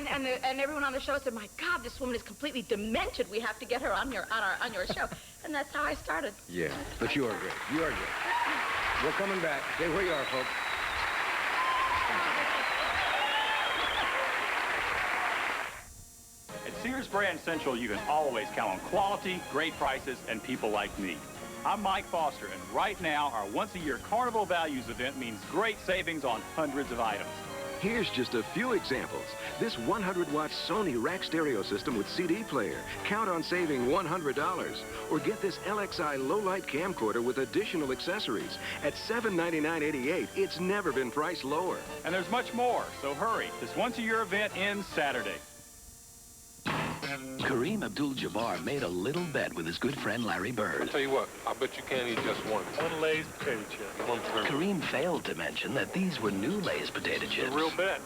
and everyone on the show said, "My God, this woman is completely demented. We have to get her on your show." And that's how I started. Yeah, but you are great. You are great. We're coming back. Stay where you are, folks. At Sears Brand Central, you can always count on quality, great prices, and people like me. I'm Mike Foster, and right now, our once-a-year Carnival Values event means great savings on hundreds of items. Here's just a few examples. This 100-watt Sony rack stereo system with CD player. Count on saving $100. Or get this LXI low-light camcorder with additional accessories. At $799.88, it's never been priced lower. And there's much more, so hurry. This once-a-year event ends Saturday. Kareem Abdul-Jabbar made a little bet with his good friend Larry Bird. I'll tell you what, I bet you can't eat just one. One Lay's potato chip. Kareem failed to mention that these were new Lay's potato chips. A real bet.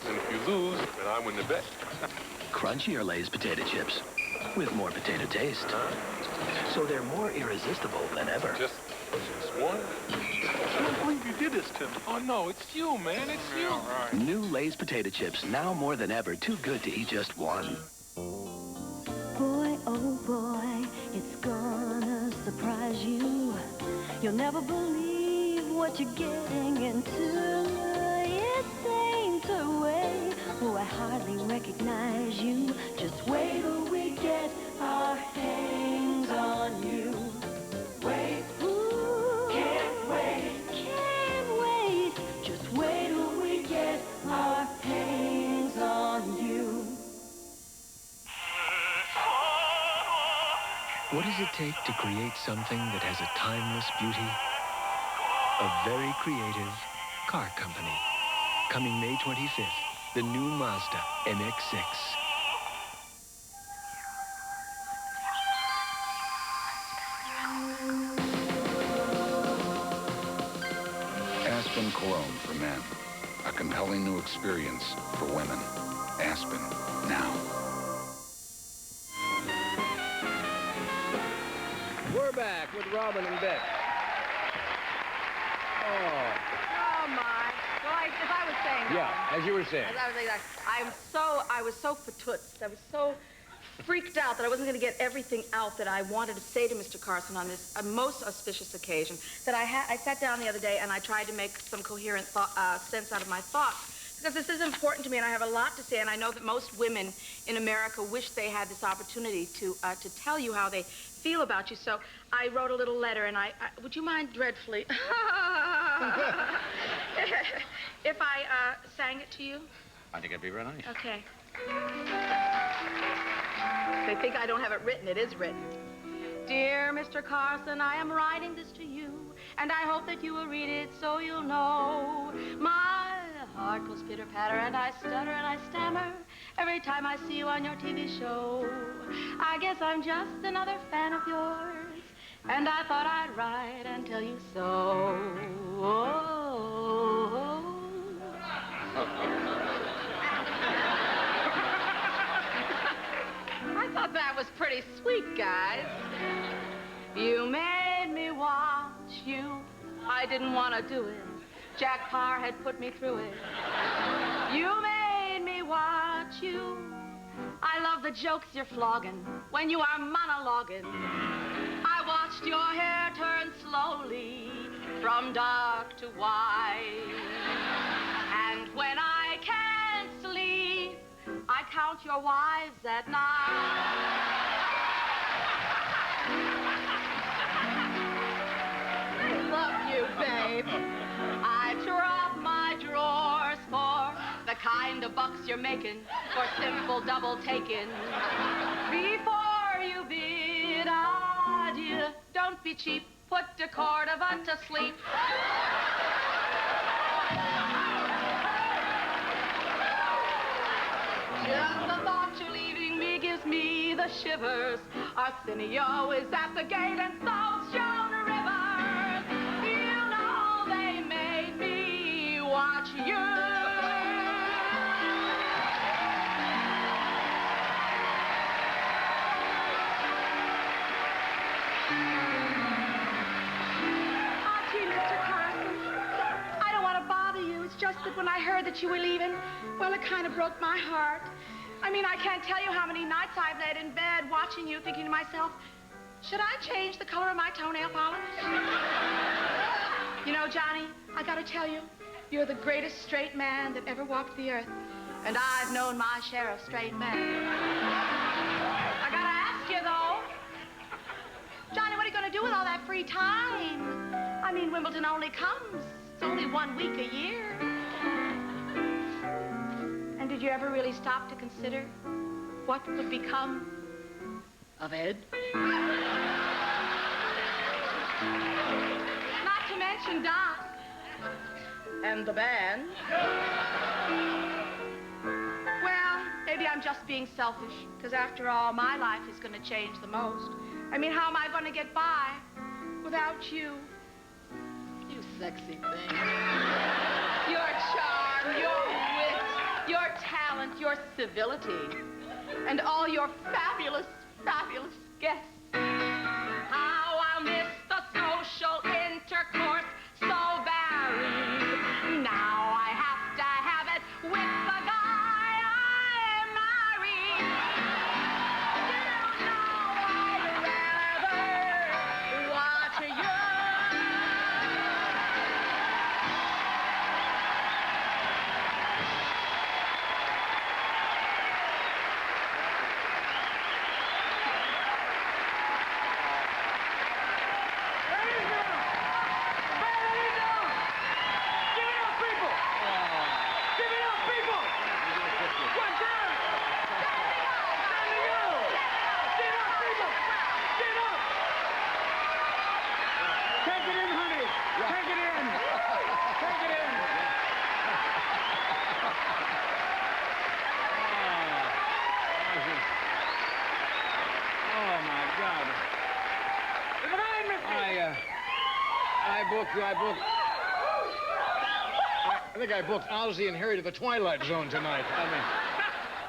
And if you lose, then I win the bet. Crunchier Lay's potato chips with more potato taste. So they're more irresistible than ever. Just one? I can't believe you did this to me. Oh, no, it's you, man. It's you. All right. New Lay's potato chips, now more than ever, too good to eat just one. Boy, oh boy, it's gonna surprise you. You'll never believe what you're getting into. It ain't a way. Oh, I hardly recognize you. Just wait till we get our hands on you. Wait, ooh, can't wait. Just wait till we get our hands on you. What does it take to create something that has a timeless beauty? A very creative car company. Coming May 25th, the new Mazda MX-6. Aspen Cologne for men. A compelling new experience for women. Aspen, now. We're back with Robin and Bette. Oh. Oh my! Well, as I was saying. Yeah, as you were saying. As I was saying, I was so fatouts. I was so freaked out that I wasn't going to get everything out that I wanted to say to Mr. Carson on this most auspicious occasion. That I sat down the other day and I tried to make some coherent sense out of my thoughts. Because this is important to me, and I have a lot to say, and I know that most women in America wish they had this opportunity to tell you how they feel about you. So I wrote a little letter, and I would you mind dreadfully if I sang it to you? I think it'd be very nice. Okay. They think I don't have it written. It is written. Dear Mr. Carson, I am writing this to you, and I hope that you will read it so you'll know. My heart goes pitter-patter, and I stutter and I stammer every time I see you on your TV show. I guess I'm just another fan of yours, and I thought I'd write and tell you so. I thought that was pretty sweet, guys. You made me watch you. I didn't want to do it. Jack Parr had put me through it. You made me watch you. I love the jokes you're flogging when you are monologuing. I watched your hair turn slowly from dark to white. And when I can't sleep, I count your wives at night. I love you, babe. I drop my drawers for the kind of bucks you're making for simple double taking. Before you bid adieu, don't be cheap, put the Cordova to sleep. Just the thought you're leaving me gives me the shivers. Arsenio is at the gate and so's Joan Rivers. You know they made me watch you. Gee, Mr. Carson, I don't want to bother you. It's just that when I heard that you were leaving, well, it kind of broke my heart. I mean, I can't tell you how many nights I've laid in bed watching you, thinking to myself, should I change the color of my toenail polish? You know, Johnny, I gotta tell you, you're the greatest straight man that ever walked the earth. And I've known my share of straight men. I gotta ask you, though, Johnny, what are you gonna do with all that free time? I mean, Wimbledon only comes. It's only 1 week a year. And did you ever really stop to consider what would become of Ed? Not to mention Don. And the band. Well, maybe I'm just being selfish, because after all, my life is going to change the most. I mean, how am I going to get by without you? You sexy thing. Your charm, your wit, your talent, your civility, and all your fabulous, fabulous guests. How I'll miss the social intercourse so varied. Now I have to have it with the guy I married. Still, now I'd rather watch you. I think I booked Ozzy and Harry to the Twilight Zone tonight. I mean,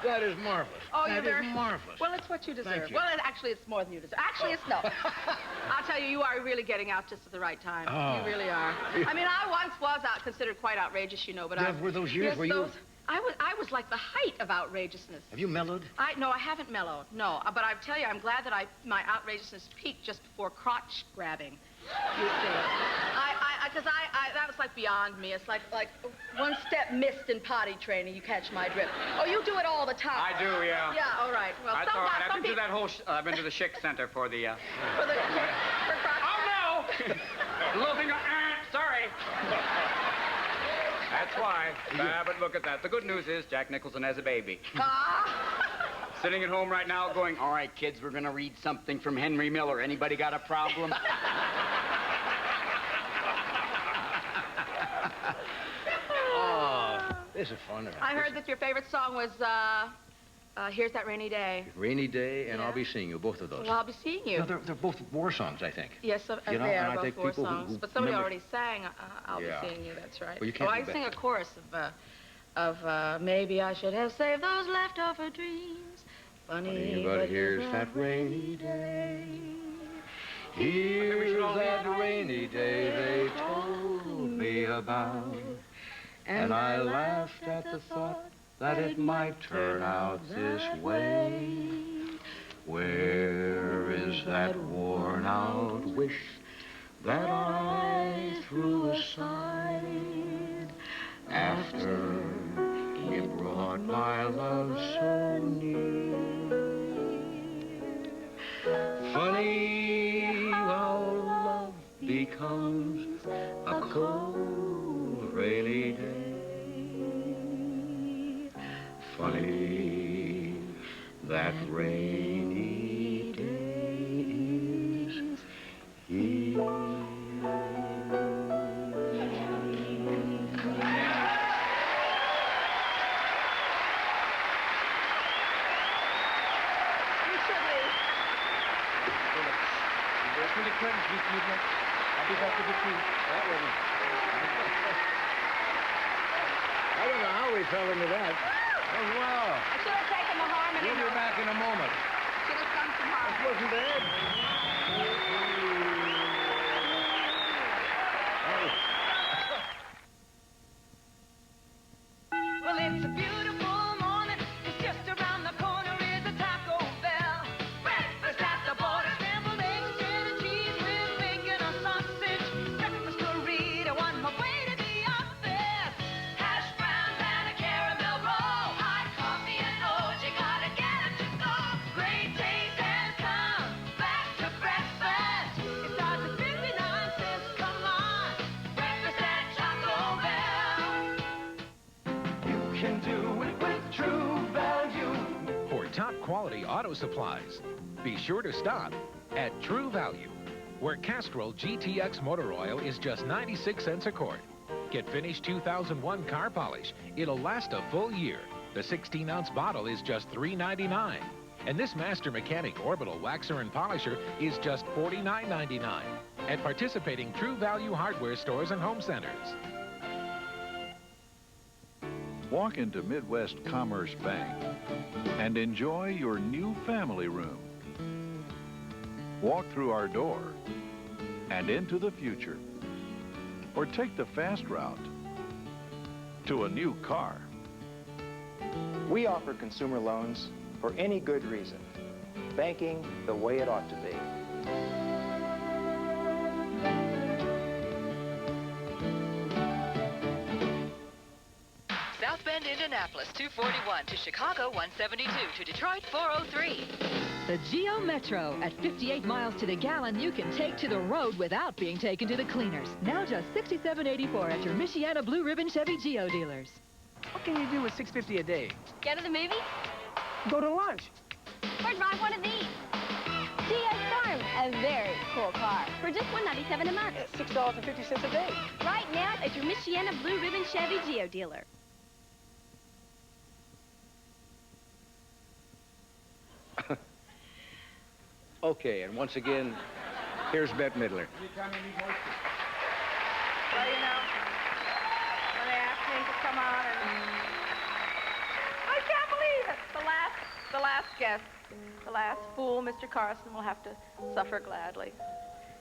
that is marvelous. Oh, that you're is marvelous. Well, it's what you deserve. Thank you. Well, actually, it's more than you deserve. Actually, it's no. I'll tell you, you are really getting out just at the right time. Oh. You really are. I mean, I once was considered quite outrageous, you know, but Were those years yes, where you... I was like the height of outrageousbecause Have you mellowed? No, I haven't mellowed. No, but I tell you, I'm glad that my outrageousness peaked just before crotch grabbing. You see, because that was like beyond me. It's like one step missed in potty training. You catch my drift. Oh, you do it all the time. I do, yeah. Yeah, all right. Well, That's all right. I've been to that whole. I've been to the Schick Center for the. For crotch. Oh no! The little thing. Sorry. That's why. But look at that. The good news is Jack Nicholson has a baby. Sitting at home right now going, all right, kids, we're going to read something from Henry Miller. Anybody got a problem? Oh, this is fun. I heard that your favorite song was Here's That Rainy Day. Rainy Day and I'll Be Seeing You, both of those. Well, I'll be seeing you. No, they're both war songs, I think. Yes, you know, they and are I both think war people songs. who But somebody remember... already sang I'll Yeah. Be Seeing You, that's right. Well, you can't I sing a chorus of maybe I should have saved those leftover dreams. Funny, but here's that rainy day. Here's that rainy day they told me about. And I laughed at the thought that it might turn out this way. Where is that worn-out wish that I threw aside after it brought my love so near? Funny how love becomes a cold, rainy day. Funny that rainy day is here. I'll be back with the tea. I don't know how we fell into that. Oh, wow. I should have taken the harmony. We'll be back in a moment. Should have sung some harmony. Wasn't bad. Well, it's a beautiful morning. It's just around the can do it with True Value. For top quality auto supplies, be sure to stop at True Value, where Castrol GTX motor oil is just 96 cents a quart. Get finished 2001 car polish. It'll last a full year. The 16-ounce bottle is just $3.99. And this Master Mechanic Orbital Waxer and Polisher is just $49.99 at participating True Value hardware stores and home centers. Walk into Midwest Commerce Bank and enjoy your new family room. Walk through our door and into the future. Or take the fast route to a new car. We offer consumer loans for any good reason. Banking the way it ought to be. South Bend, Indianapolis, 241 to Chicago, 172 to Detroit, 403. The Geo Metro. At 58 miles to the gallon, you can take to the road without being taken to the cleaners. Now just $67.84 at your Michiana Blue Ribbon Chevy Geo dealers. What can you do with $6.50 a day? Go to the movies? Go to lunch. Or drive one of these. GS Storm, a very cool car. For just $197 a month. $6.50 a day. Right now at your Michiana Blue Ribbon Chevy Geo dealer. Okay, and once again, here's Bette Midler. Well, you know, when they asked me to come on and... I can't believe it! The last guest, the last fool, Mr. Carson, will have to suffer gladly.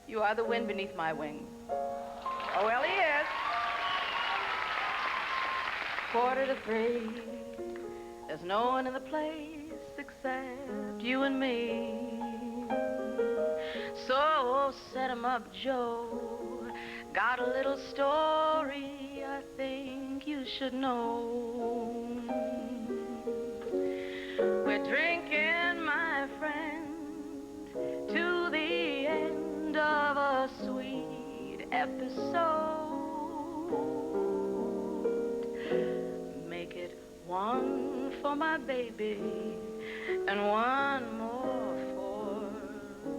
You are the wind beneath my wings. Oh, well, he is. 2:45. There's no one in the place except you and me. So set 'em up, Joe. Got a little story I think you should know. We're drinking, my friend, to the end of a sweet episode. Make it one for my baby and one more for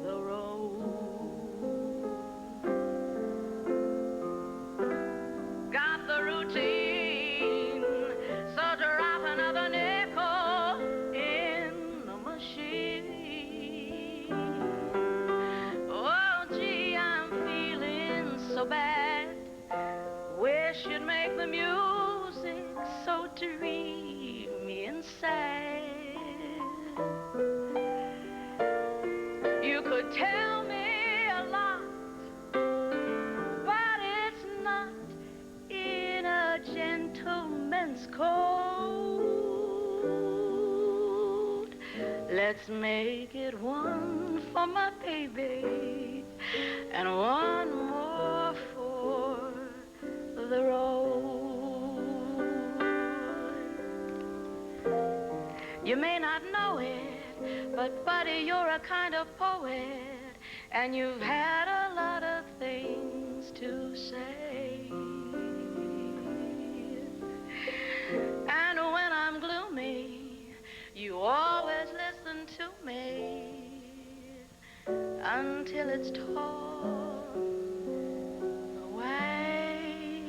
the road. Got the routine, so drop another nickel in the machine. Oh, gee, I'm feeling so bad. Wish you'd make the music so dreamy and sad. You could tell me a lot, but it's not in a gentleman's code. Let's make it one for my baby and one more for the road. You may not know it, but buddy, you're a kind of poet, and you've had a lot of things to say. And when I'm gloomy, you always listen to me until it's torn away.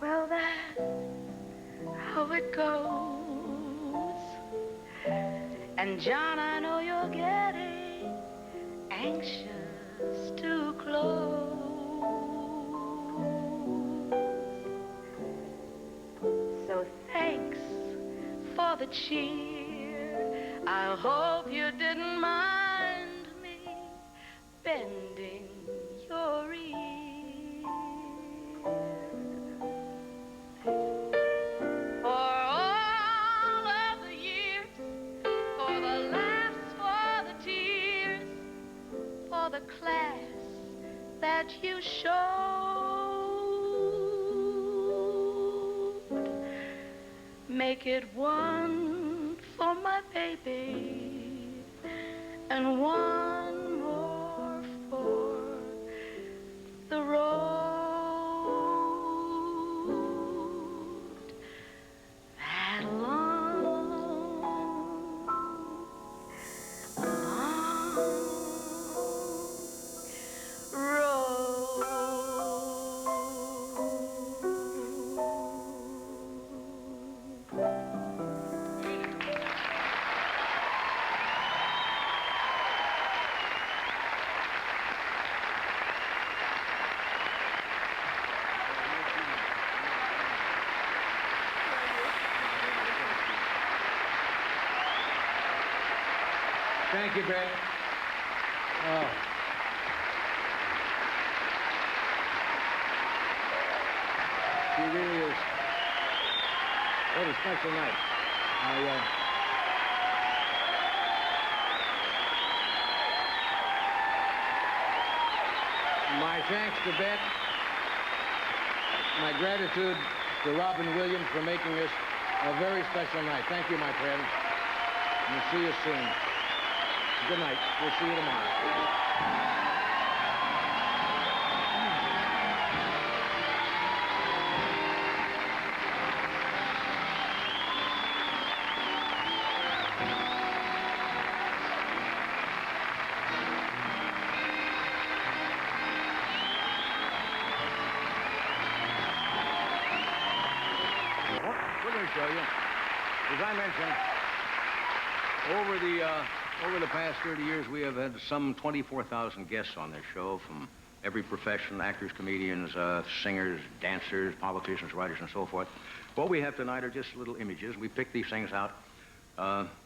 Well, that's how it goes. And John, I know you're getting anxious to close. So thanks for the cheer. I hope you didn't mind me bending your ear. For all of the years, for the laughs, for the tears, for the class that you showed. Make it one for my baby and one more for the road. Thank you, Bette. Oh. She really is. What a special night. My thanks to Bette. My gratitude to Robin Williams for making this a very special night. Thank you, my friend. And we'll see you soon. Good night. We'll see you tomorrow. Show you. As I mentioned, over the past 30 years, we have had some 24,000 guests on this show from every profession: actors, comedians, singers, dancers, politicians, writers, and so forth. What we have tonight are just little images. We picked these things out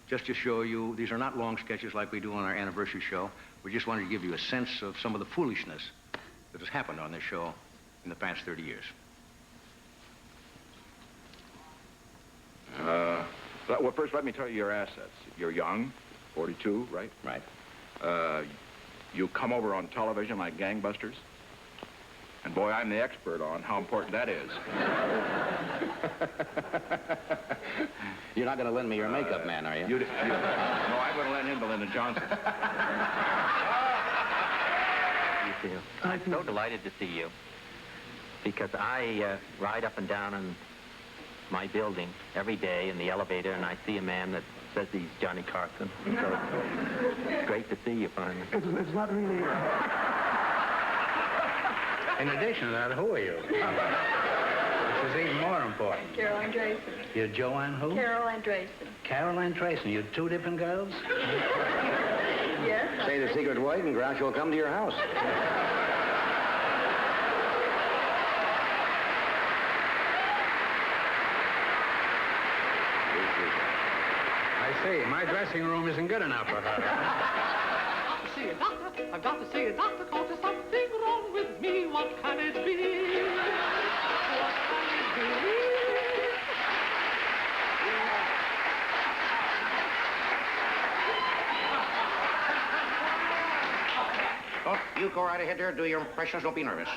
just to show you. These are not long sketches like we do on our anniversary show. We just wanted to give you a sense of some of the foolishness that has happened on this show in the past 30 years. Well, first, let me tell you your assets. You're young, 42, right? Right. You come over on television like gangbusters. And boy, I'm the expert on how important that is. You're not going to lend me your makeup man, are you? No, I'm going to lend him to Lyndon Johnson. I'm so delighted to see you, because I ride up and down in my building every day in the elevator, and I see a man that says he's Johnny Carson. So it's great to see you finally. It's not really... In addition to that, who are you? This is even more important. Carol Andreessen. You're Joanne who? Carol Andreessen. Carol Andreessen. You're two different girls? Yes. Say the secret word and Grouch will come to your house. I see. My dressing room isn't good enough for her. See a doctor. I've got to see a doctor, cause there's something wrong with me. What can it be? What can it be? Oh, you go right ahead there, do your impressions, don't be nervous.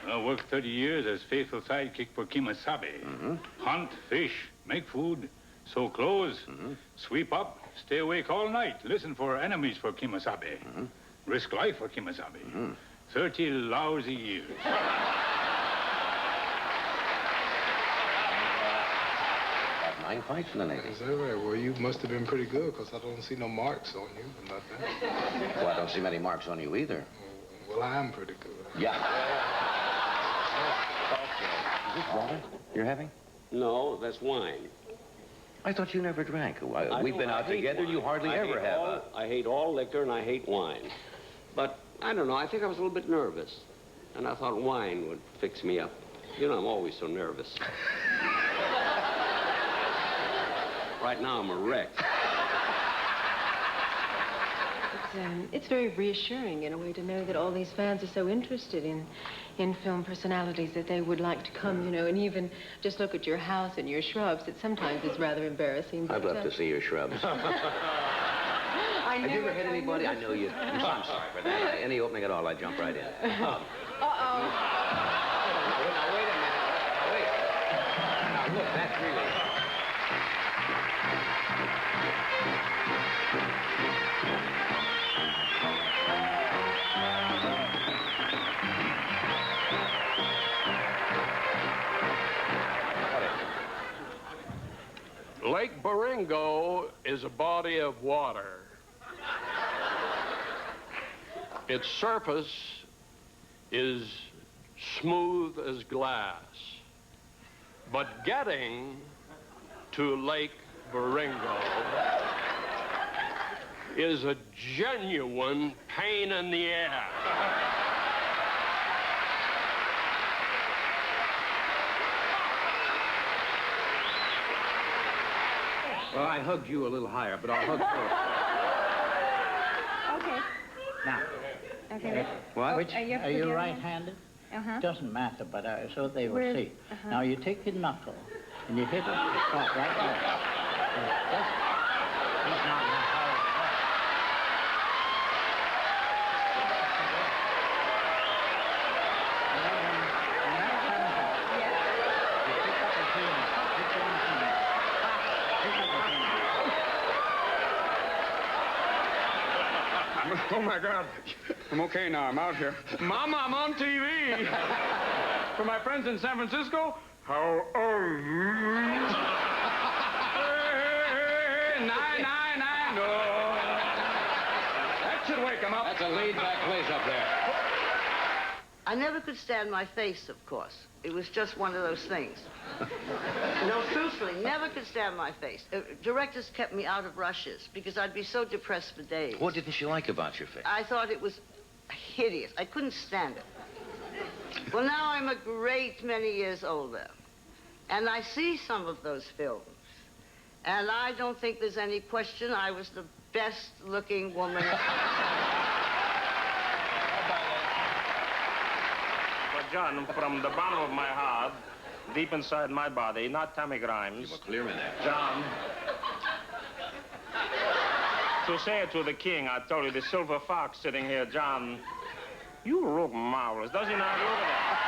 I worked 30 years as faithful sidekick for Kimasabe. Hunt, fish, make food, sew clothes, sweep up, stay awake all night, listen for enemies for Kimasabe, risk life for Kimasabe. 30 lousy years. 9 fights in the Navy. Is that right? Well, you must have been pretty good, because I don't see no marks on you or nothing. Well, I don't see many marks on you either. Well, I am pretty good. Yeah. Is this water you're having? No, that's wine. I thought you never drank. We've been out together. Wine. You hardly ever have. I hate all liquor and I hate wine. But I don't know. I think I was a little bit nervous. And I thought wine would fix me up. You know, I'm always so nervous. Right now, I'm a wreck. It's very reassuring, in a way, to know that all these fans are so interested in film personalities that they would like to come, you know, and even just look at your house and your shrubs. It sometimes is rather embarrassing. I'd love to see your shrubs. Have you ever had anybody? I know you. I'm sorry for that. Any opening at all, I jump right in. Uh-oh. Now, wait a minute. Now, wait. Now, look, that's really... Lake Baringo is a body of water. Its surface is smooth as glass. But getting to Lake Baringo is a genuine pain in the ass. Well, I hugged you a little higher, but I'll hug her. Okay. Now, Okay. What? which, Are you are you forgetting? right-handed? Uh-huh. Doesn't matter, but so they will Where's- see. uh-huh. Now you take your knuckle and you hit it spot right there. He's not in a hurry. Oh, my God. I'm okay now. I'm out here. Mama, I'm on TV. For my friends in San Francisco, how are you? Hey, nine, oh. That should wake him up. That's a laid-back place up there. I never could stand my face, of course. It was just one of those things. No, truthfully, never could stand my face. Directors kept me out of rushes because I'd be so depressed for days. What didn't she like about your face? I thought it was hideous. I couldn't stand it. Well, now I'm a great many years older, and I see some of those films, and I don't think there's any question I was the best-looking woman. But, John, from the bottom of my heart, deep inside my body, not Tammy Grimes. You were clear in that. John. To say it to the king, I told you, the silver fox sitting here, John, you look marvelous. Does he not? Look at that.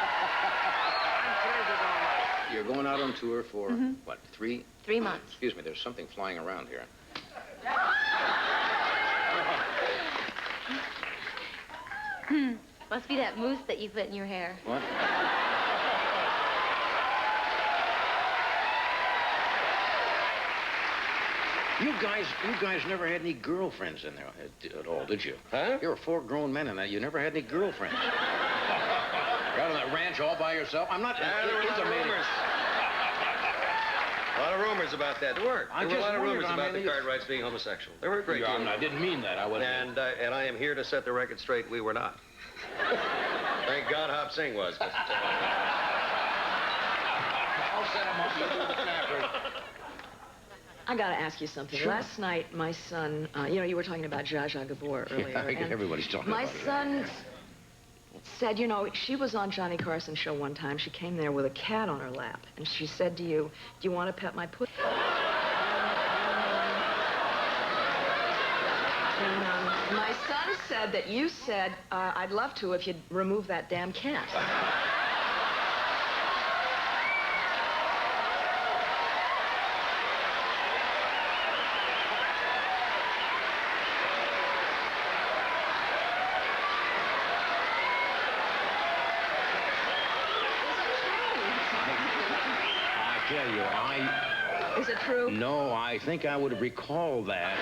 I'm crazy all night. You're going out on tour for, what, 3? 3 months. Excuse me, there's something flying around here. Must be that mousse that you put in your hair. What? You guys never had any girlfriends in there at all, did you? Huh? You're 4 grown men in that. You never had any girlfriends. You're out on that ranch all by yourself. I'm not... There were a lot of rumors. A lot of rumors about that. There were a lot of rumors about the Cartwrights being homosexual. There were a great deal. I didn't mean that. I wasn't... And I am here to set the record straight. We were not. Thank God Hop Sing was. But, I'll set him up. You do the snappers. I got to ask you something. Sure. Last night, my son, you were talking about Zsa Zsa Gabor earlier. Yeah, and everybody's talking my about it. son said, she was on Johnny Carson's show one time. She came there with a cat on her lap, and she said to you, do you want to pet my pussy? And my son said that you said, I'd love to if you'd remove that damn cat. Is it true? No, I think I would recall that.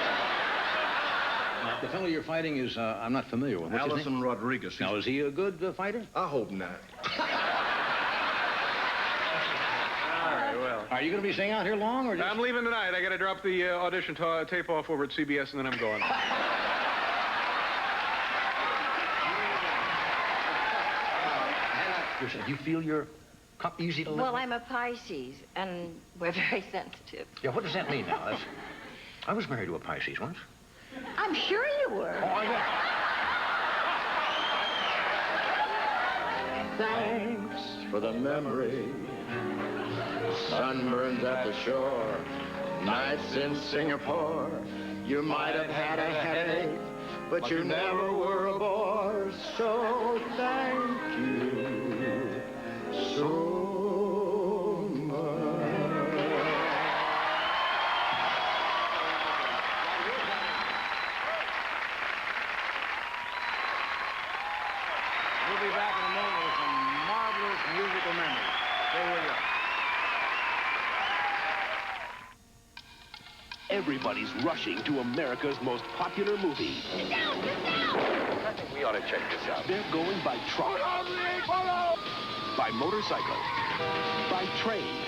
The fellow you're fighting is, I'm not familiar with. What's his Allison name? Rodriguez. Now, is he a good fighter? I hope not. All right, well. Are you going to be staying out here long, or just... I'm leaving tonight. I got to drop the audition tape off over at CBS, and then I'm going. You feel you're easy to live Well, with? I'm a Pisces, and we're very sensitive. Yeah, what does that mean now? I was married to a Pisces once. I'm sure you were. Oh, yeah. Thanks for the memory. Sunburns at the shore. Nights in Singapore. You might have had a headache, but you never were a bore. So thank you so much. We'll be back in a moment with some marvelous musical memories. Stay with us. Everybody's rushing to America's most popular movie. Sit down, sit down! I think we ought to check this out. They're going by truck, by motorcycle, by train,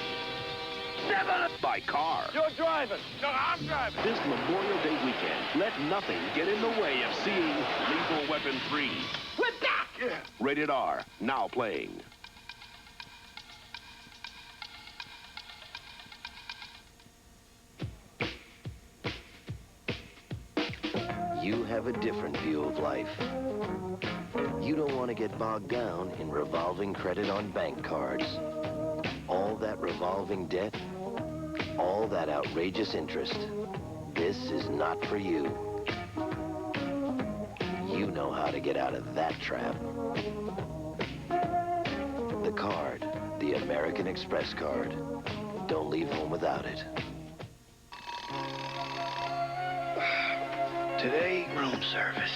by car. You're driving. No, I'm driving. This Memorial Day weekend, let nothing get in the way of seeing Lethal Weapon 3. We're back! Yeah. Rated R, now playing. have a different view of life. You don't want to get bogged down in revolving credit on bank cards. All that revolving debt, all that outrageous interest. This is not for you. You know how to get out of that trap. The card, the American Express card. Don't leave home without it. Today, room service.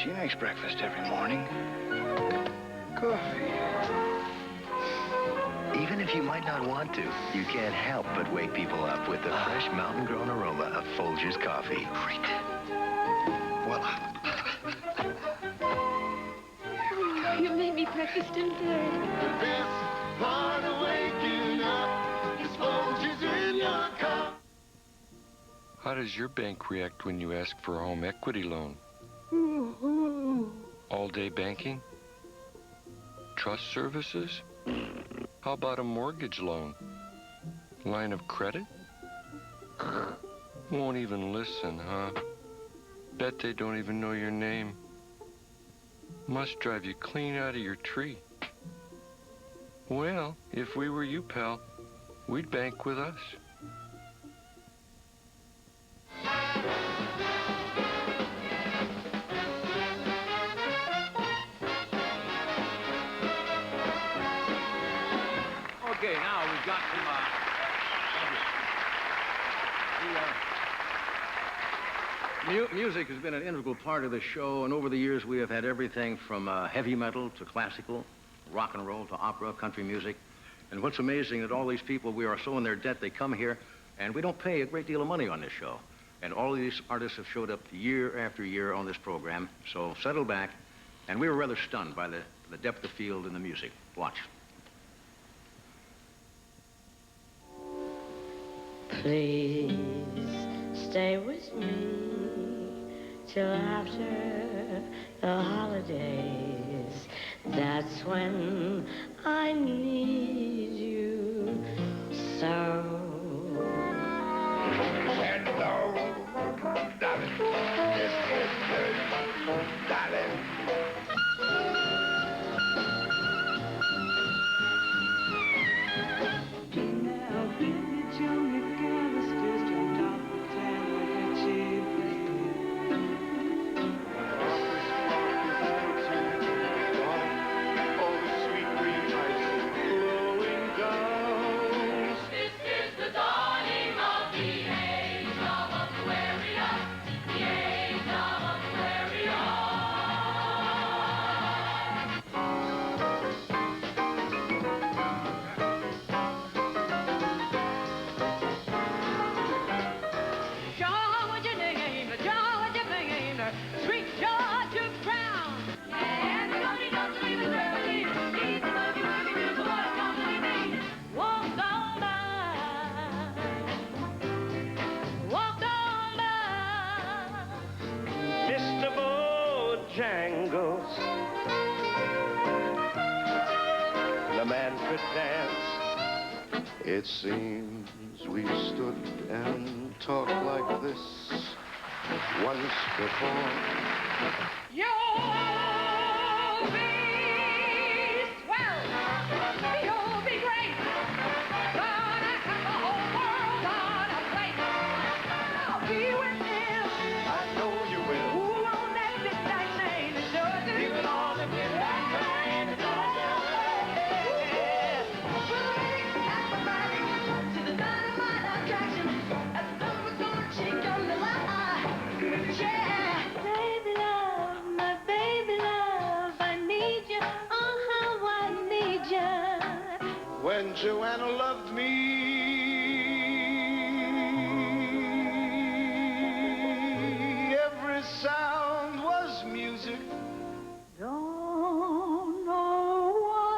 She makes breakfast every morning. Coffee. Even if you might not want to, you can't help but wake people up with the fresh mountain-grown aroma of Folgers coffee. Great. Voila. You made me breakfast in bed. The best part of waking up is Folgers in your cup. How does your bank react when you ask for a home equity loan? All-day banking? Trust services? How about a mortgage loan? Line of credit? Won't even listen, huh? Bet they don't even know your name. Must drive you clean out of your tree. Well, if we were you, pal, we'd bank with us. Okay, now we've got some, music has been an integral part of the show, and over the years we have had everything from heavy metal to classical, rock and roll to opera, country music. And what's amazing that all these people, we are so in their debt, they come here, and we don't pay a great deal of money on this show. And all of these artists have showed up year after year on this program, so settle back. And we were rather stunned by the depth of field in the music. Watch. Please stay with me till after the holidays. That's when I need you so. Hello, darling. This is good, darling. Jangles. The man could dance. It seems we stood and talked like this once before. You'll be swell. You'll be great. Gonna have the whole world on a plate. I'll be with him. I know you will. Who on that midnight train to Georgia? Even on the midnight train to Georgia. To the dynamite attraction. As the number's gonna shake on the line. Yeah. Baby love, my baby love, I need you, oh how I need you. When Joanna loved me, every sound was music. Don't know why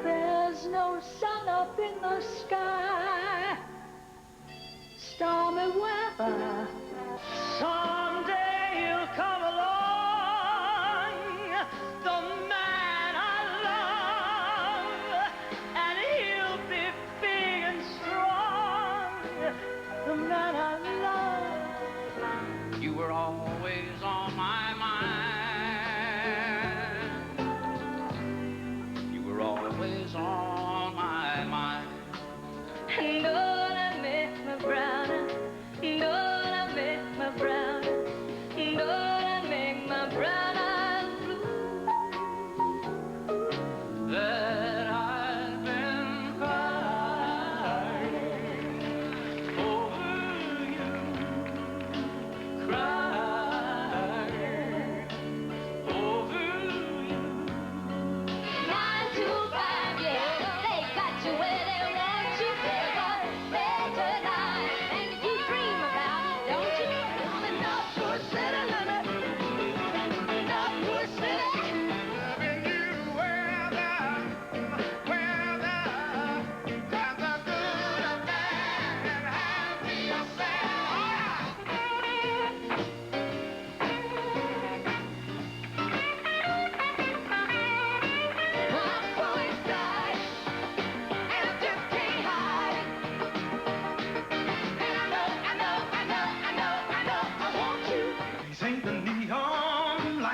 there's no sun up in the sky. Stormy weather. Someday he'll come along, the man I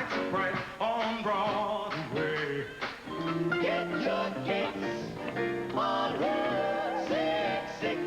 lights are bright on Broadway. Get your kicks on Route 66.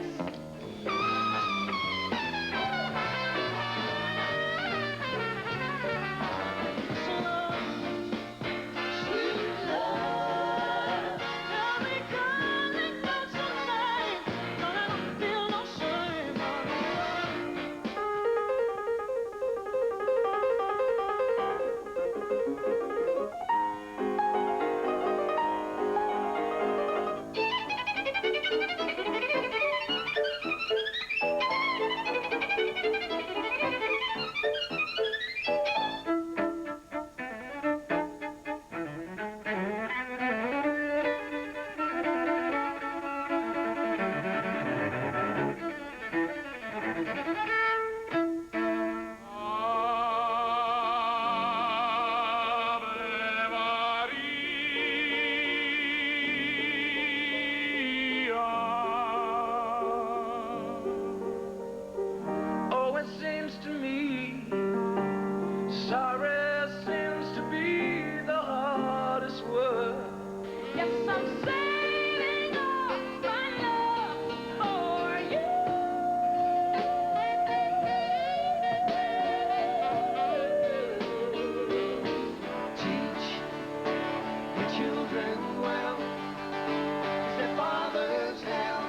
Oh, it seems to me sorry seems to be the hardest word. Yes, I'm saving all my love for you. Teach your children well, 'cause their father's hell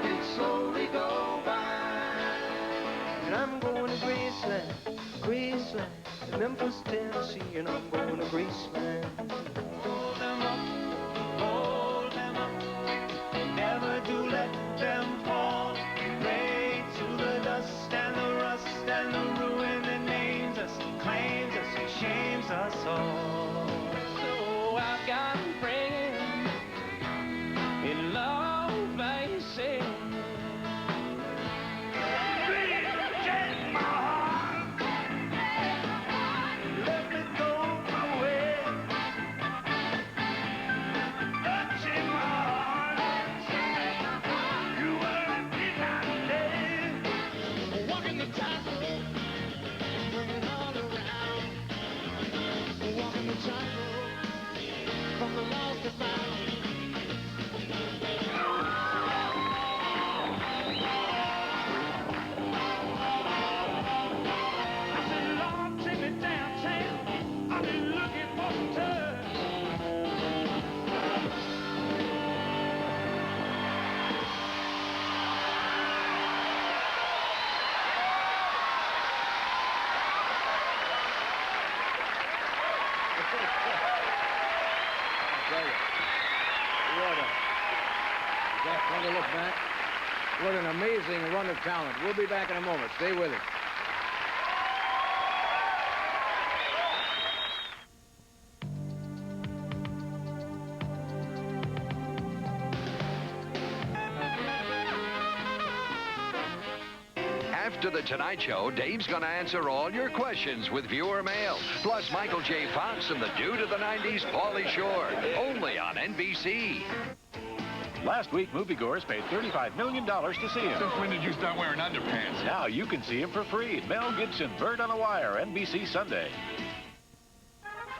did slowly go by. And I'm going to Graceland, Graceland, Memphis, Tennessee, and I'm going to Graceland. Hold them up, never do let them fall. Pray to the dust and the rust and the ruin that names us, claims us, and shames us all. So I've got them praying in love, they say. Take my heart, let me go my way. Touching my heart, you were in midnight day. Walking the tightrope, turning all around. Walking the tightrope, from the lost to found. Take me downtown, I've been looking for a turn. Is that fun to look back? What an amazing run of talent. We'll be back in a moment. Stay with us. After The Tonight Show, Dave's going to answer all your questions with viewer mail. Plus Michael J. Fox and the dude of the 90s, Pauly Shore. Only on NBC. Last week, moviegoers paid $35 million to see him. Since when did you start wearing underpants? Now you can see him for free. Mel Gibson, Bird on the Wire, NBC Sunday.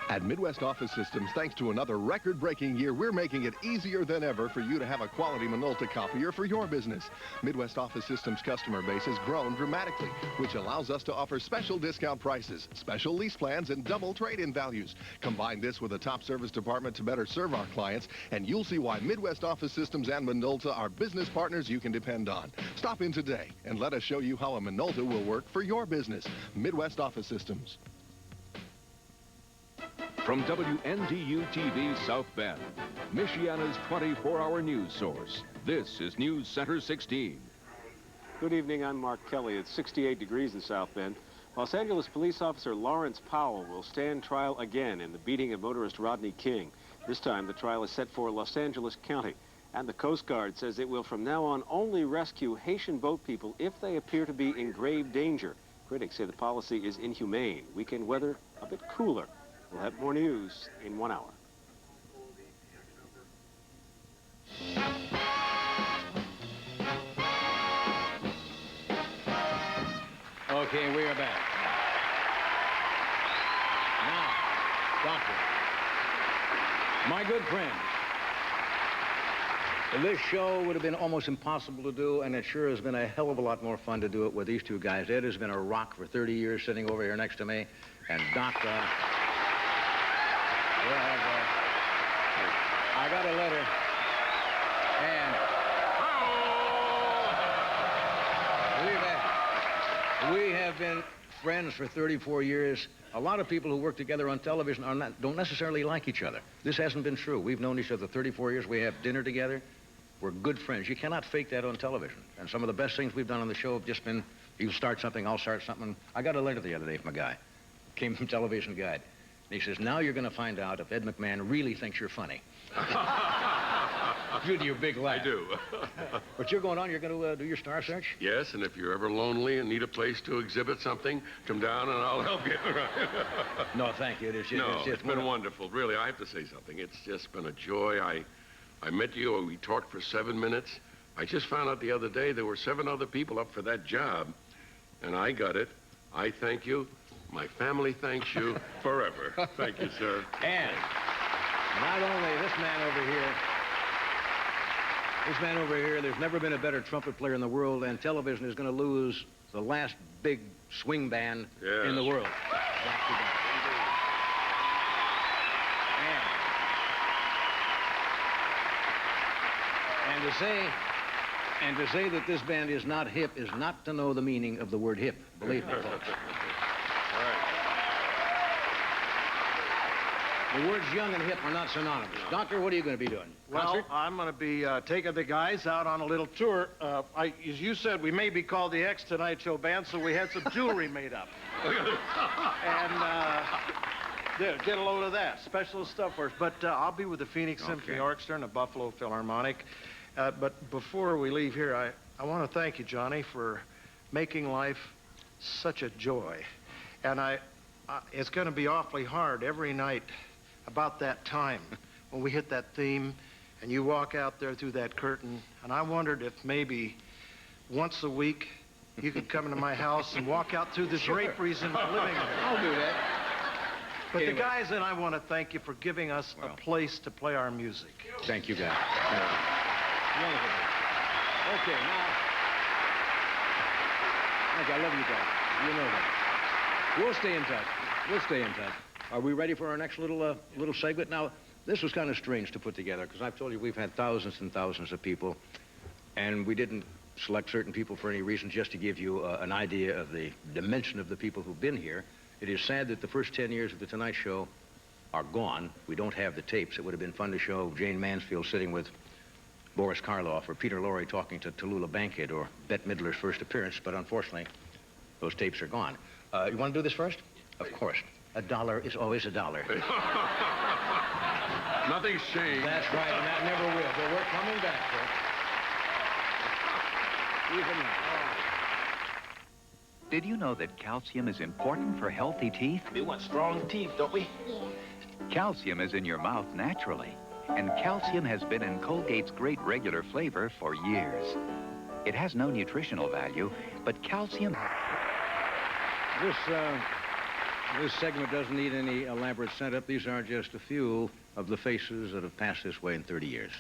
At Midwest Office Systems, thanks to another record-breaking year, we're making it easier than ever for you to have a quality Minolta copier for your business. Midwest Office Systems customer base has grown dramatically, which allows us to offer special discount prices, special lease plans, and double trade-in values. Combine this with a top service department to better serve our clients, and you'll see why Midwest Office Systems and Minolta are business partners you can depend on. Stop in today and let us show you how a Minolta will work for your business. Midwest Office Systems. From WNDU-TV South Bend, Michiana's 24-hour news source, this is News Center 16. Good evening, I'm Mark Kelly. It's 68 degrees in South Bend. Los Angeles police officer Lawrence Powell will stand trial again in the beating of motorist Rodney King. This time, the trial is set for Los Angeles County. And the Coast Guard says it will from now on only rescue Haitian boat people if they appear to be in grave danger. Critics say the policy is inhumane. Weekend weather a bit cooler. We'll have more news in 1 hour. Okay, we are back. Doctor. My good friends, this show would have been almost impossible to do, and it sure has been a hell of a lot more fun to do it with these two guys. Ed has been a rock for 30 years sitting over here next to me, and Doc, I got a letter, and we have been friends for 34 years. A lot of people who work together on television don't necessarily like each other. This hasn't been true. We've known each other 34 years. We have dinner together. We're good friends. You cannot fake that on television. And some of the best things we've done on the show have just been, you start something, I'll start something. I got a letter the other day from a guy. Came from Television Guide. And he says, now you're going to find out if Ed McMahon really thinks you're funny. Due to your big laugh. I do. But you're going on, you're going to do your star search? Yes, and if you're ever lonely and need a place to exhibit something, come down and I'll help you. No, thank you. It's been wonderful. Really, I have to say something. It's just been a joy. I met you, we talked for 7 minutes. I just found out the other day there were 7 other people up for that job, and I got it. I thank you. My family thanks you forever. Thank you, sir. And not only this man over here, there's never been a better trumpet player in the world, and television is going to lose the last big swing band in the world. And to say that this band is not hip is not to know the meaning of the word hip. Believe me, folks. The words young and hip are not synonymous. Doctor, what are you going to be doing? Well, I'm going to be taking the guys out on a little tour. As you said, we may be called the X Tonight Show Band, so we had some jewelry made up. And get a load of that. Special stuff for us. But I'll be with the Phoenix Symphony Orchestra and the Buffalo Philharmonic. But before we leave here, I want to thank you, Johnny, for making life such a joy. And it's going to be awfully hard every night about that time when we hit that theme and you walk out there through that curtain. And I wondered if maybe once a week you could come into my house and walk out through the draperies in my living room. I'll do that. But anyway, the guys and I want to thank you for giving us a place to play our music. Thank you, guys. Okay, now, I love you guys. You know that. We'll stay in touch. We'll stay in touch. Are we ready for our next little segment? Now, this was kind of strange to put together because I've told you we've had thousands and thousands of people, and we didn't select certain people for any reason, just to give you an idea of the dimension of the people who've been here. It is sad that the first 10 years of The Tonight Show are gone. We don't have the tapes. It would have been fun to show Jane Mansfield sitting with Boris Karloff or Peter Lorre talking to Tallulah Bankhead or Bette Midler's first appearance, but unfortunately, those tapes are gone. You want to do this first? Of course. $1 is always $1. Nothing's changed. That's right, and that never will. But we're coming back, folks. Even now. Did you know that calcium is important for healthy teeth? We want strong teeth, don't we? Yeah. Calcium is in your mouth naturally, and calcium has been in Colgate's great regular flavor for years. It has no nutritional value, but calcium... This segment doesn't need any elaborate setup. These are just a few of the faces that have passed this way in 30 years.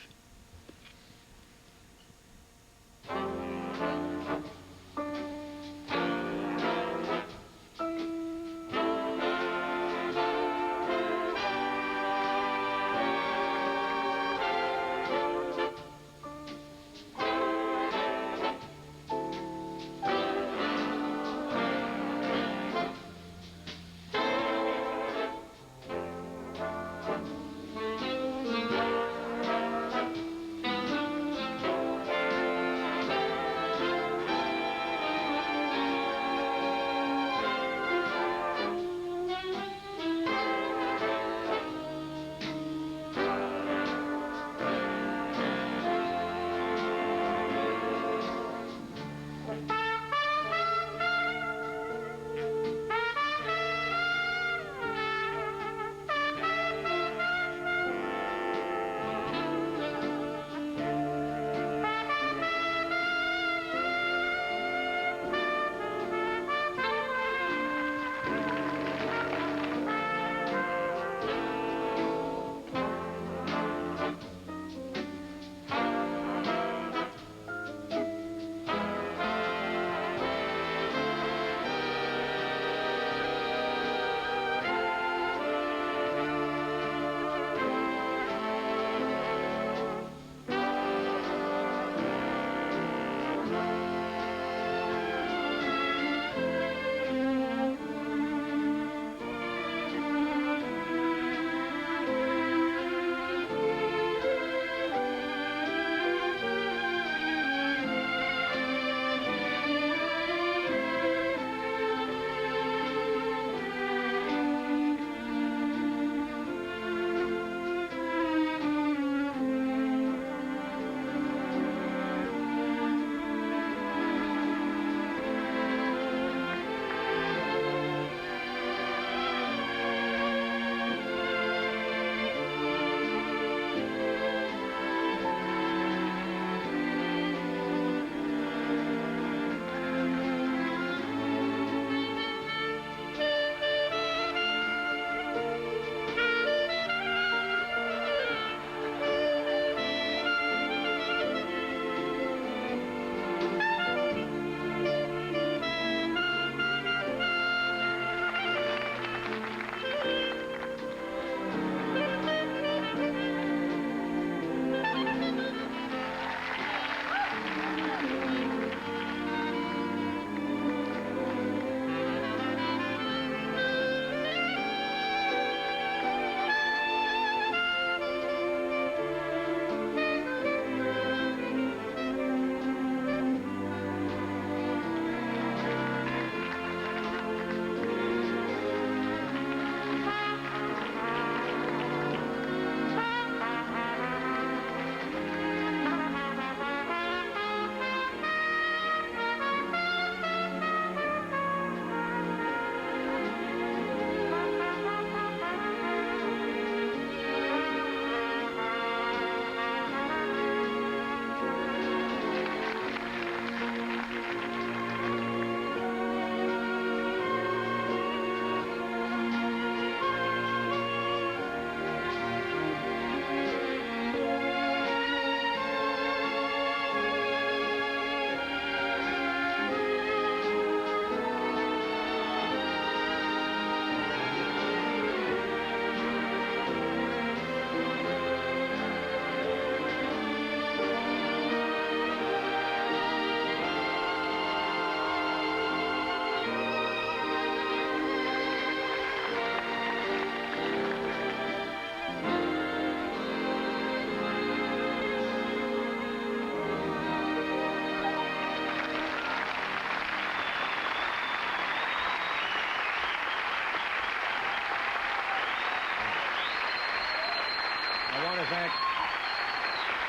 to thank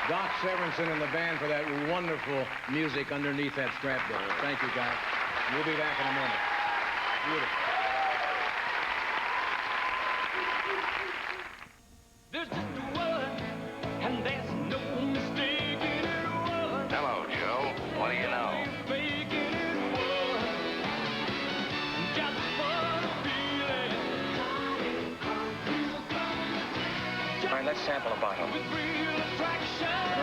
Doc Severinsen and the band for that wonderful music underneath that strap there. Thank you, guys. We'll be back in a moment. Beautiful. There's just a word, and there's no mistake in it. Hello, Joe. What do you know? All right, let's sample a bottle.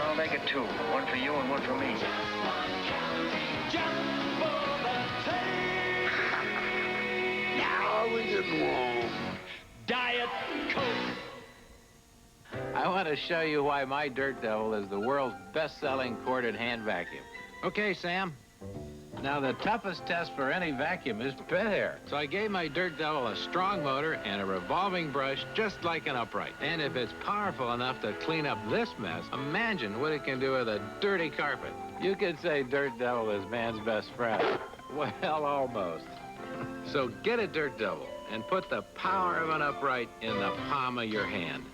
I'll make it two. One for you and one for me. Now we get warm. Diet Coke. I want to show you why my Dirt Devil is the world's best-selling corded hand vacuum. Okay, Sam. Now, the toughest test for any vacuum is pet hair. So I gave my Dirt Devil a strong motor and a revolving brush just like an upright. And if it's powerful enough to clean up this mess, imagine what it can do with a dirty carpet. You could say Dirt Devil is man's best friend. Well, almost. So get a Dirt Devil and put the power of an upright in the palm of your hand.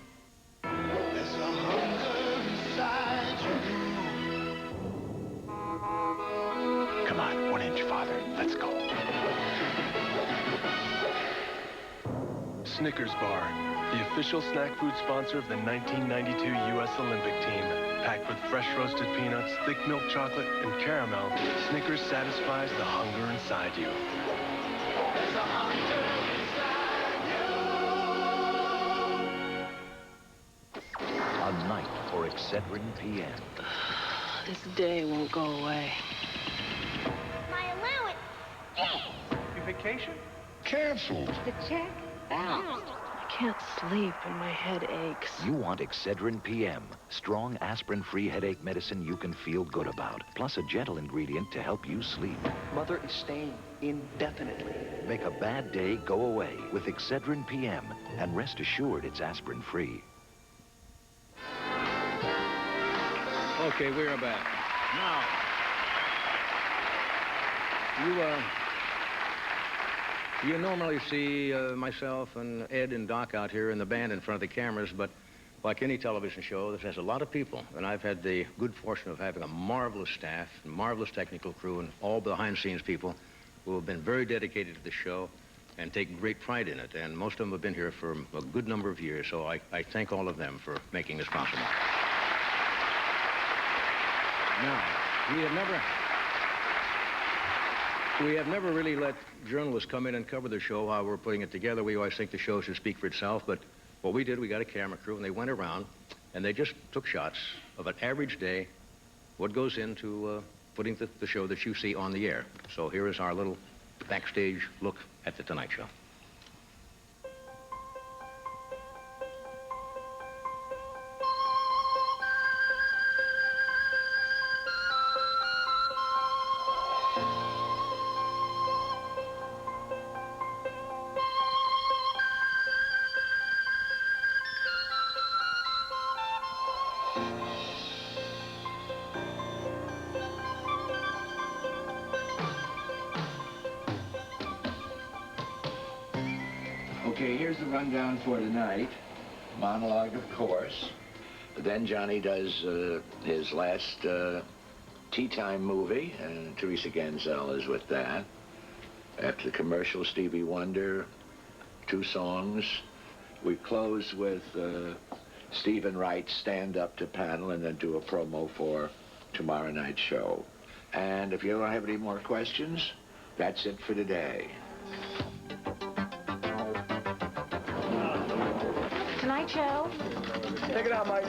There's a hunger inside you. Come on, 1 inch farther. Let's go. Snickers Bar, the official snack food sponsor of the 1992 U.S. Olympic team. Packed with fresh roasted peanuts, thick milk chocolate, and caramel, Snickers satisfies the hunger inside you. There's a hunger inside you. A night for Excedrin PM. This day won't go away. My allowance. Your vacation? Canceled. The check bounced. I can't sleep and my head aches. You want Excedrin PM, strong aspirin-free headache medicine you can feel good about, plus a gentle ingredient to help you sleep. Mother is staying indefinitely. Make a bad day go away with Excedrin PM, and rest assured it's aspirin-free. Okay, we are back. Now, you normally see myself and Ed and Doc out here in the band in front of the cameras, but like any television show, this has a lot of people. And I've had the good fortune of having a marvelous staff, marvelous technical crew, and all behind-the-scenes people who have been very dedicated to the show and take great pride in it. And most of them have been here for a good number of years, so I thank all of them for making this possible. Now, we have never really let journalists come in and cover the show while we're putting it together. We always think the show should speak for itself, but what we did, we got a camera crew, and they went around, and they just took shots of an average day, what goes into putting the show that you see on the air. So here is our little backstage look at The Tonight Show. Okay, here's the rundown for tonight. Monologue, of course. Then Johnny does his last tea time movie, and Teresa Ganzel is with that. After the commercial, Stevie Wonder, 2 songs. We close with Stephen Wright's Stand Up to Panel, and then do a promo for tomorrow night's show. And if you don't have any more questions, that's it for today. Tonight Show. Take it out, Mike.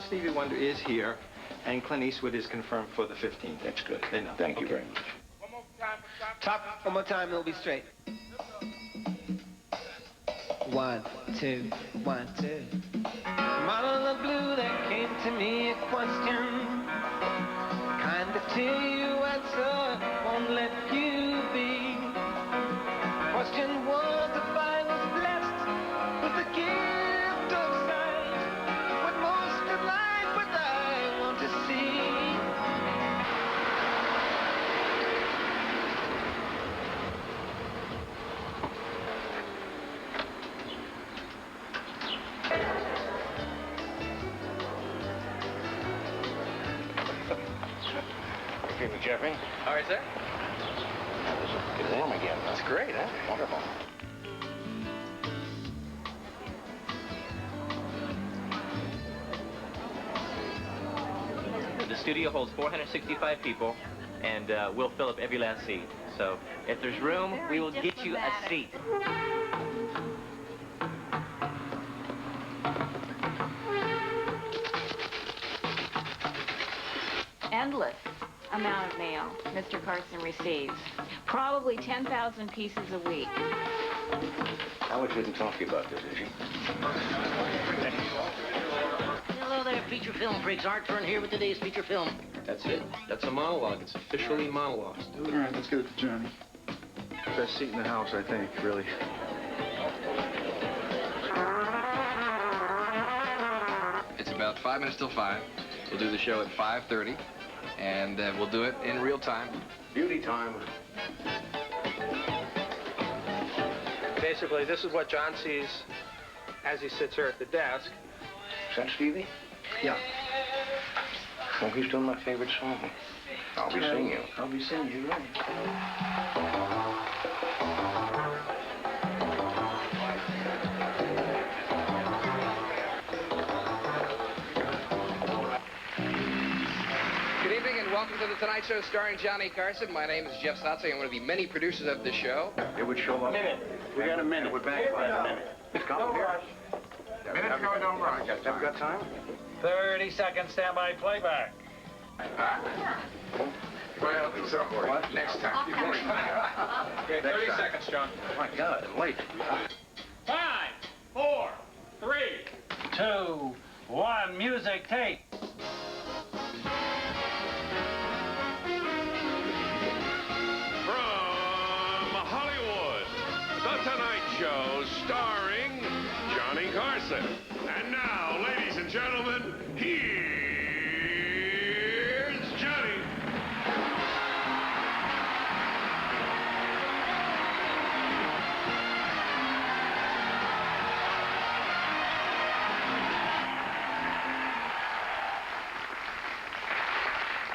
Stevie Wonder is here, and Clint Eastwood is confirmed for the 15th. That's good. They know. Thank you very much. Top, one more time, it'll be straight. 1, 2, 1, 2. Model of blue, there came to me a question. Kinda till you answer, won't let you be. Question was if I was blessed with the gift of sight. What most of life would I want to see? me. All right, sir. Get warm again. That's great, huh? Wonderful. The studio holds 465 people, and we'll fill up every last seat. So if there's room, we will get you a seat. Endless amount of mail Mr. Carson receives. Probably 10,000 pieces a week. Alex didn't talk to you about this, did she? Hello there, feature film freaks. Art Fern here with today's feature film. That's it. That's a monologue. It's officially monologue. All right, let's get it to Johnny. Best seat in the house, I think, really. It's about 5 minutes till 5. We'll do the show at 5:30, and we'll do it in real time. Beauty time. Basically, this is what John sees as he sits here at the desk. Is that Stevie? Yeah. Oh, he's doing my favorite song. I'll be singing you. I'll be singing you, right. Good evening and welcome to The Tonight Show starring Johnny Carson. My name is Jeff Sotsy. I'm one of the many producers of the show. It would show up. Minute. We got a minute. We're back by a minute. It's coming here. Minutes going, don't rush. Have we got time? 30 seconds standby playback. Well, so what? Next time. Okay, 30 seconds, John. Oh, my God, I'm late. 5, 4, 3, 2, 1. Music tape. From Hollywood, The Tonight Show starring Johnny Carson. And now, ladies and gentlemen, here's Johnny.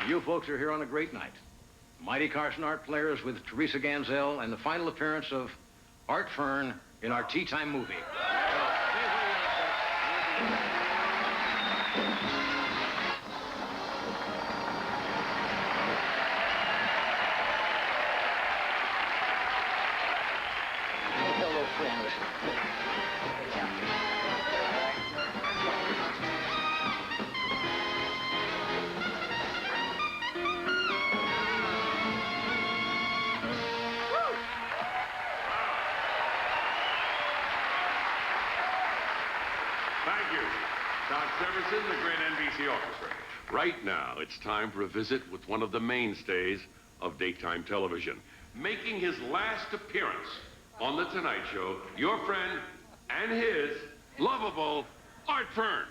You folks are here on a great night. Mighty Carson Art Players with Teresa Ganzel and the final appearance of Art Fern in our Tea Time movie. Hello, friends. Thank you. Doc Severinsen, the great NBC orchestra. Right now, it's time for a visit with one of the mainstays of daytime television. Making his last appearance on The Tonight Show, your friend and his lovable Art Fern.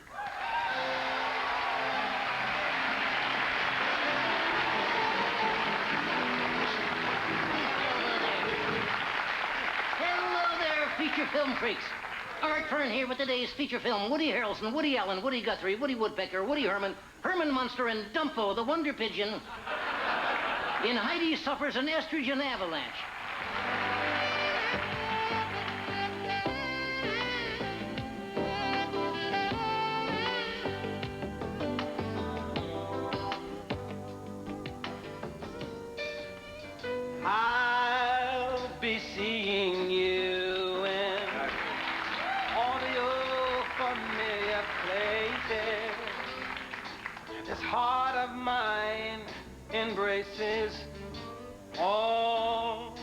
Hello there, feature film freaks. Art Fern here with today's feature film. Woody Harrelson, Woody Allen, Woody Guthrie, Woody Woodpecker, Woody Herman, Herman Munster, and Dumpo, the Wonder Pigeon, in Heidi Suffers an Estrogen Avalanche. I'll be seeing you in all your familiar places. This heart of mine embraces all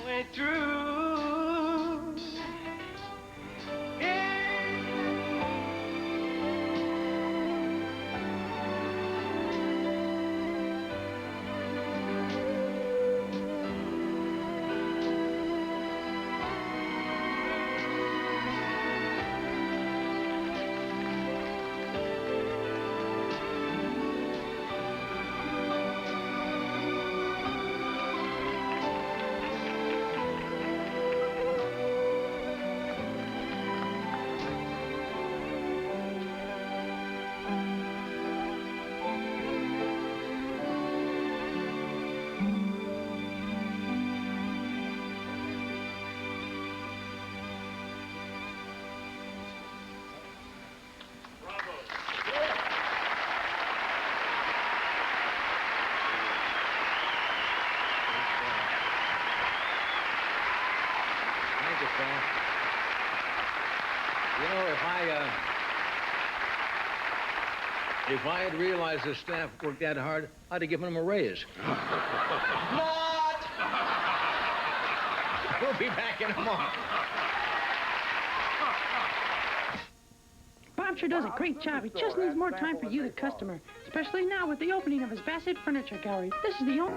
Sam. You know, if I had realized the staff worked that hard, I'd have given them a raise. We'll be back in a moment. Bob sure does a great job. He just needs more time for you, the customer, especially now with the opening of his Bassett Furniture Gallery. This is the only...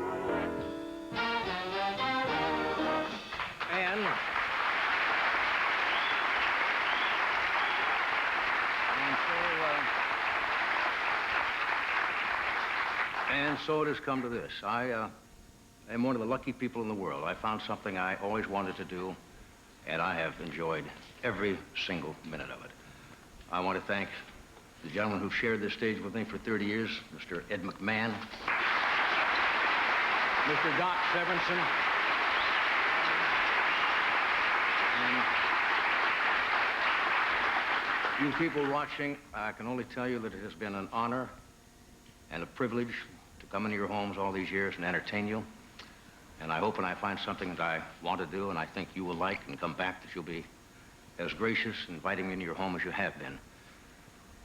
And so it has come to this. I am one of the lucky people in the world. I found something I always wanted to do, and I have enjoyed every single minute of it. I want to thank the gentleman who shared this stage with me for 30 years, Mr. Ed McMahon, Mr. Doc Severinsen, and you people watching. I can only tell you that it has been an honor and a privilege to come into your homes all these years and entertain you. And I hope when I find something that I want to do and I think you will like and come back, that you'll be as gracious in inviting me into your home as you have been.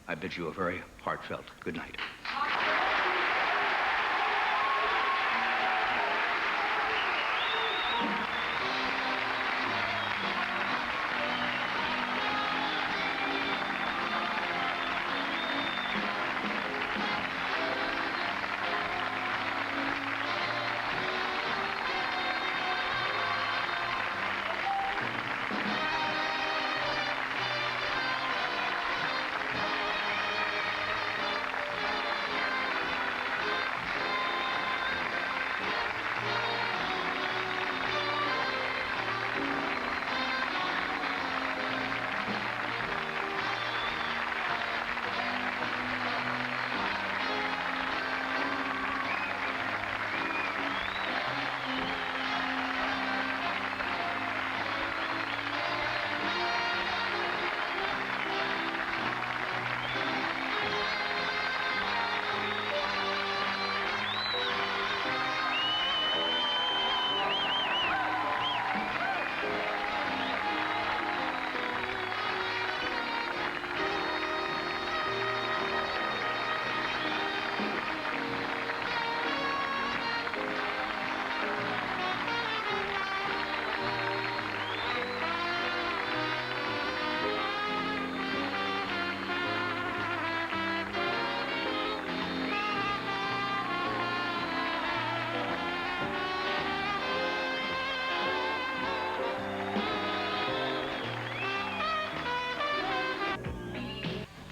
I bid you a very heartfelt good night.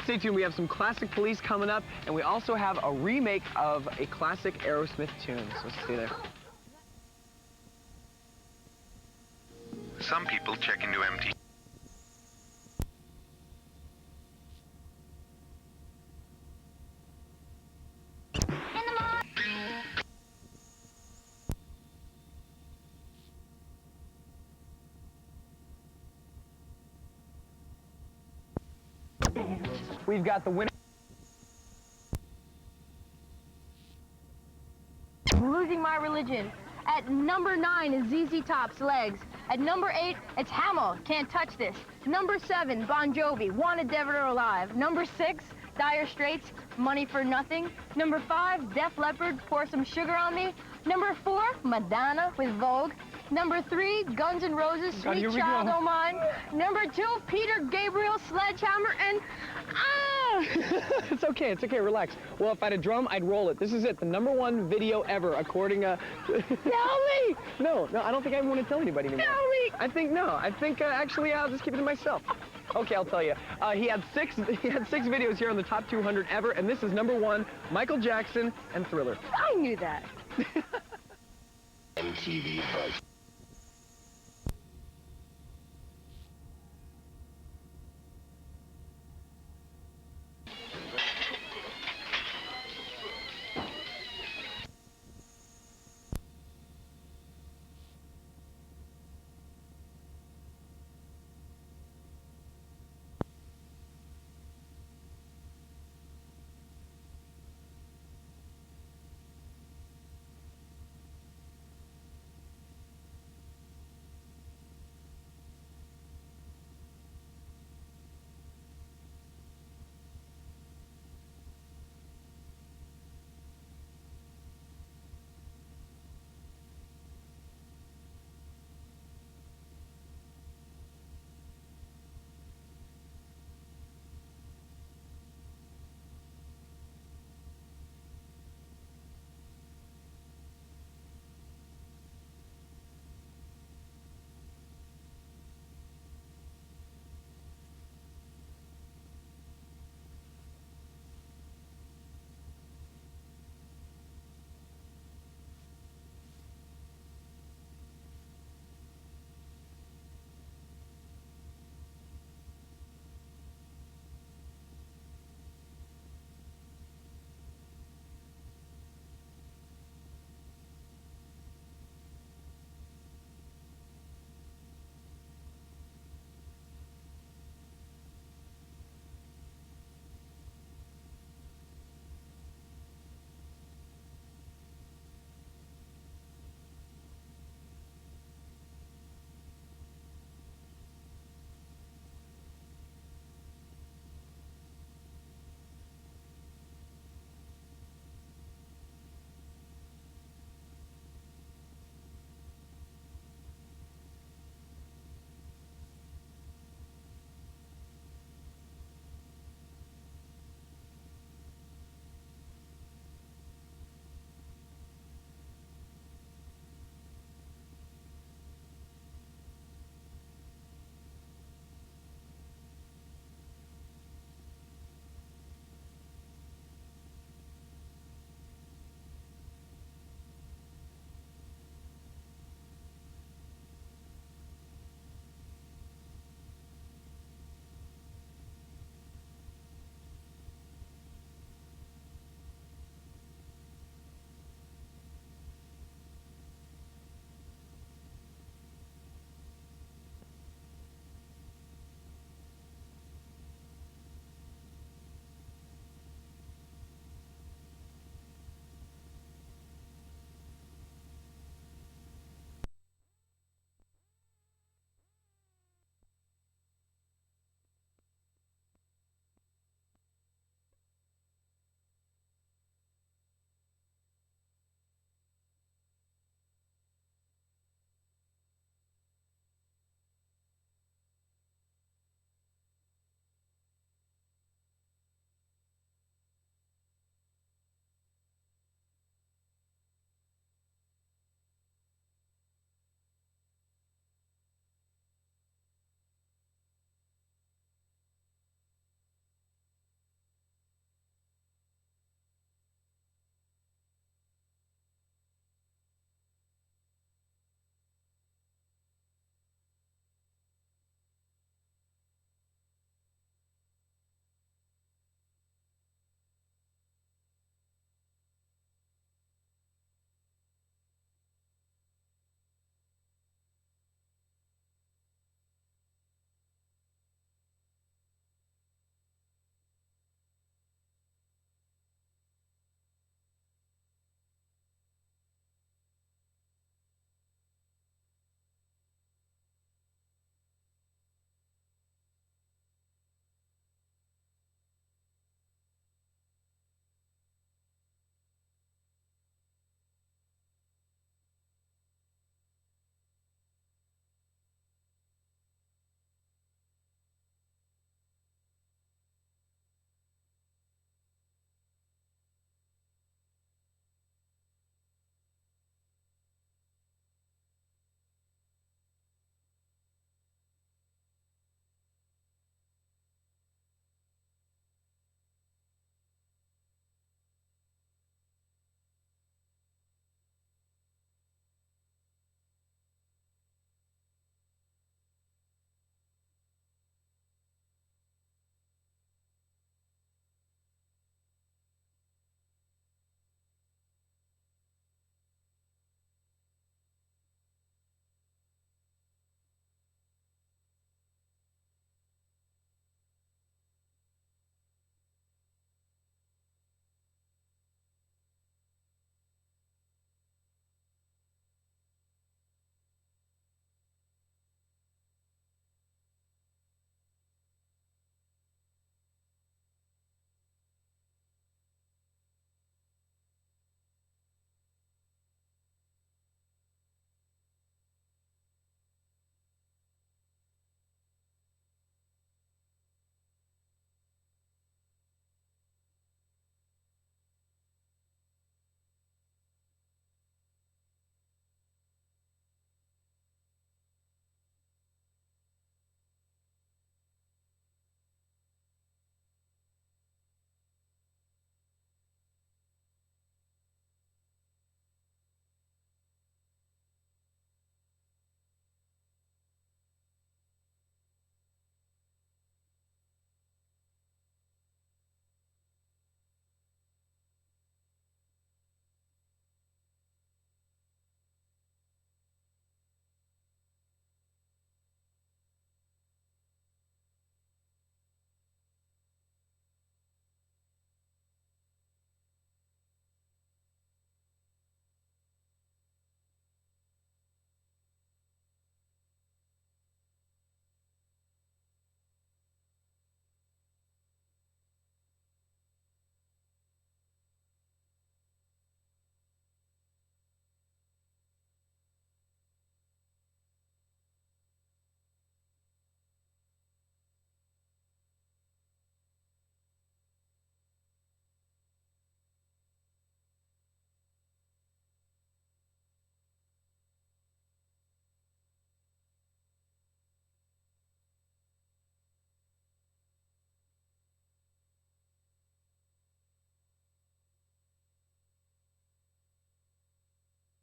Stay tuned, we have some classic Police coming up, and we also have a remake of a classic Aerosmith tune, so see you there. Some people check into MT. We've got the winner. Losing My Religion. At number 9 is ZZ Top's Legs. At number 8, it's Hamill, Can't Touch This. Number 7, Bon Jovi, Wanted Dead or Alive. Number 6, Dire Straits, Money for Nothing. Number 5, Def Leppard, Pour Some Sugar on Me. Number 4, Madonna with Vogue. Number 3, Guns N' Roses, Sweet Child O' Mine. Number 2, Peter Gabriel, Sledgehammer, and It's okay, relax. Well, if I had a drum, I'd roll it. This is it, the #1 video ever, according to... Tell me! No, I don't think I want to tell anybody anymore. Tell me! I think actually, I'll just keep it to myself. Okay, I'll tell you. He had six videos here on the top 200 ever, and this is #1, Michael Jackson and Thriller. I knew that. MTV Buzz.